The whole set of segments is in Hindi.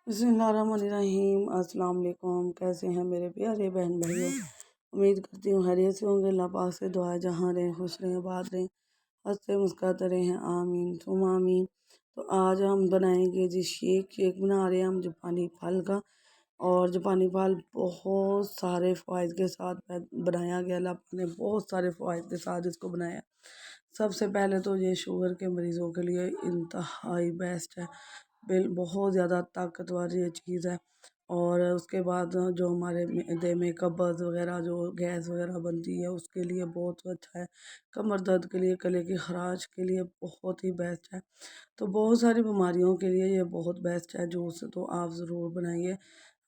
बिस्मिल्लाहिर्रहमानिर्रहीम। अस्सलाम वालेकुम। कैसे हैं मेरे प्यारे बहन भाइयों। उम्मीद करती हूँ खैरियत से होंगे। अल्लाह पाक से दुआ जहाँ रहें, खुश रहें, आबाद रहें, हंसते मुस्कुराते रहें। आमीन तुम आमीन। तो आज हम बनाएंगे जी शेक बना रहे हैं हम जापानी फल का। और जापानी फल बहुत सारे फ़वाइद के साथ बनाया गया। अल्लाह पाक ने बहुत सारे फ़वाइद के साथ इसको बनाया। सबसे पहले तो ये शुगर के मरीज़ों के लिए इंतहाई बेस्ट है। बहुत ज़्यादा ताकतवर ये चीज़ है। और उसके बाद जो हमारे मैदे में कब्ज़ वगैरह जो गैस वगैरह बनती है उसके लिए बहुत अच्छा है। कमर दर्द के लिए, गले की खराश के लिए बहुत ही बेस्ट है। तो बहुत सारी बीमारियों के लिए ये बहुत बेस्ट है जूस। तो आप ज़रूर बनाइए।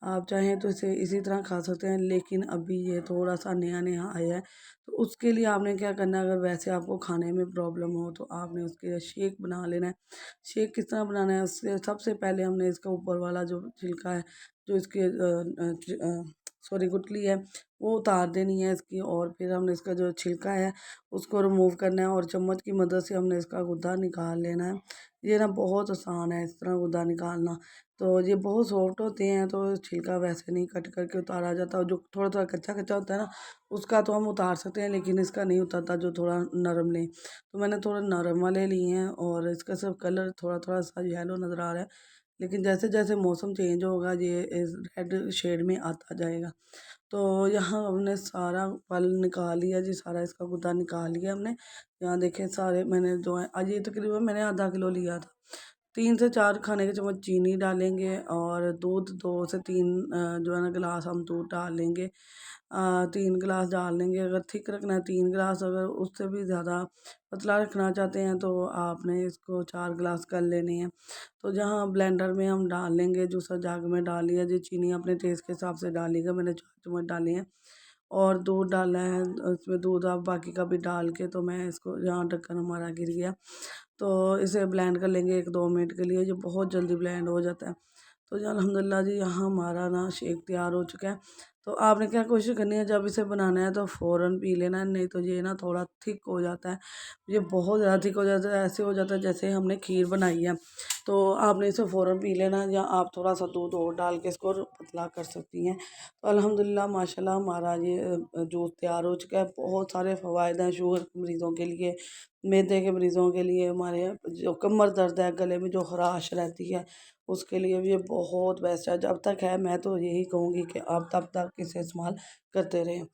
आप चाहें तो इसे इसी तरह खा सकते हैं, लेकिन अभी ये थोड़ा सा नया नया आया है। तो उसके लिए आपने क्या करना है, अगर वैसे आपको खाने में प्रॉब्लम हो तो आपने उसके लिए शेक बना लेना है। शेक किस तरह बनाना है, उससे सबसे पहले हमने इसका ऊपर वाला जो छिलका है, जो इसके सॉरी गुठली है, वो उतार देनी है इसकी। और फिर हमने इसका जो छिलका है उसको रिमूव करना है और चम्मच की मदद से हमने इसका गुद्दा निकाल लेना है। ये ना बहुत आसान है इस तरह गुद्दा निकालना। तो ये बहुत सॉफ्ट होते हैं, तो छिलका वैसे नहीं कट करके उतारा जाता। और जो थोड़ा थोड़ा कच्चा कच्चा होता है ना, उसका तो हम उतार सकते हैं, लेकिन इसका नहीं उतारता जो थोड़ा नरम लें। तो मैंने थोड़ा नरम वाले लिए हैं और इसका सिर्फ कलर थोड़ा थोड़ा सा येलो नज़र आ रहा है। लेकिन जैसे जैसे मौसम चेंज होगा ये रेड शेड में आता जाएगा। तो यहाँ हमने सारा फल निकाल लिया जी, सारा इसका गुदा निकाल लिया हमने। यहाँ देखें सारे मैंने जो है, आज ये तकरीबन मैंने आधा किलो लिया था। 3 से 4 खाने के चम्मच चीनी डालेंगे और दूध 2 से 3 जो है ना गिलास हम दूध डाल लेंगे। 3 गिलास डाल लेंगे। अगर थिक रखना है 3 गिलास, अगर उससे भी ज़्यादा पतला रखना चाहते हैं तो आपने इसको 4 गिलास कर लेने हैं। तो जहाँ ब्लेंडर में हम डाल लेंगे, जूसर जग में डाल लिया जी, चीनी अपने टेस्ट के हिसाब से डालिएगा। मैंने 4 चम्मच डाली हैं और दूध डाला है। उसमें दूध आप बाकी का भी डाल के, तो मैं इसको यहाँ ढक्कन हमारा गिर गया, तो इसे ब्लेंड कर लेंगे 1-2 मिनट के लिए। ये बहुत जल्दी ब्लेंड हो जाता है। तो जी अल्हम्दुलिल्लाह जी, यहाँ हमारा ना शेक तैयार हो चुका है। तो आपने क्या कोशिश करनी है, जब इसे बनाना है तो फ़ौरन पी लेना है, नहीं तो ये ना थोड़ा थिक हो जाता है। ये बहुत ज़्यादा थिक हो जाता है, ऐसे हो जाता है जैसे हमने खीर बनाई है। तो आपने इसे फ़ौरन पी लेना है, या आप थोड़ा सा दूध और डाल के इसको पतला कर सकती हैं। तो अल्हम्दुलिल्लाह माशाल्लाह हमारा ये जूस तैयार हो चुका है। बहुत सारे फ़वाइद हैं शुगर के मरीज़ों के लिए, मैदे के मरीज़ों के लिए, हमारे जो कमर दर्द है, गले में जो खराश रहती है, उसके लिए भी ये बहुत बेस्ट है। जब तक है मैं तो यही कहूँगी कि आप तब तक इसे इस्तेमाल करते रहें।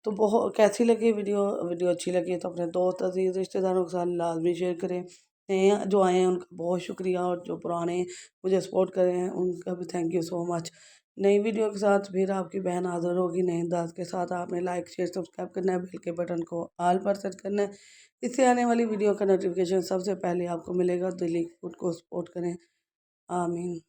तो बहुत कैसी लगी वीडियो, वीडियो अच्छी लगी तो अपने दोस्त अजीज़ रिश्तेदारों के साथ लाजमी शेयर करें। नए जो आए हैं उनका बहुत शुक्रिया, और जो पुराने मुझे सपोर्ट करे हैं उनका भी थैंक यू सो मच। नई वीडियो के साथ फिर आपकी बहन हाज़िर होगी नए अंदाज के साथ। आपने लाइक शेयर सब्सक्राइब करना है, बेल के बटन को ऑल पर सेट करना है। इससे आने वाली वीडियो का नोटिफिकेशन सबसे पहले आपको मिलेगा। दिल्ली फूड को सपोर्ट करें। आमीन।